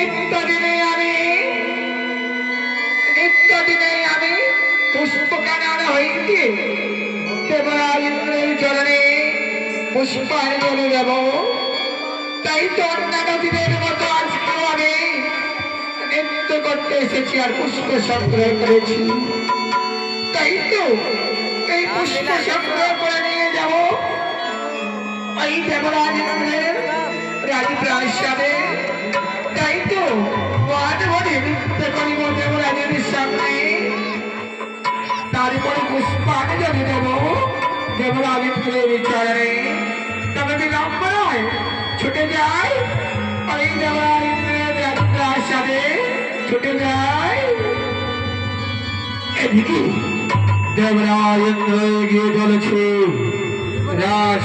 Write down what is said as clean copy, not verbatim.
নিত্যদিনে আমি পুষ্পকানন হইতে দেবরাজ ইন্দ্রের চরণে পুষ্পাঞ্জলি দেব। তাই তো অন্যান্য দিনের মতো আজকেও আমি নৃত্য করতে এসেছি আর পুষ্প সংগ্রহ করেছি। তাই তো এই পুষ্প সংগ্রহ করে নিয়ে যাব ওই দেবরাজ ইন্দ্রের রাজপ্রাসাদে। তাই তো মহাদেবী নৃত্য করিব দেবরাজের সামনে, তারপরে পুষ্পাঞ্জলি দেব দেবরাজ ইন্দ্রের চরণে। তবে বিলম্ব নয়, ছুটে যায় ওই দেবরাজ ইন্দ্রের রাজপ্রাসাদে, ছুটে যায়। এদিকে দেবরাজ ইন্দ্র এগিয়ে চলেছে রাজ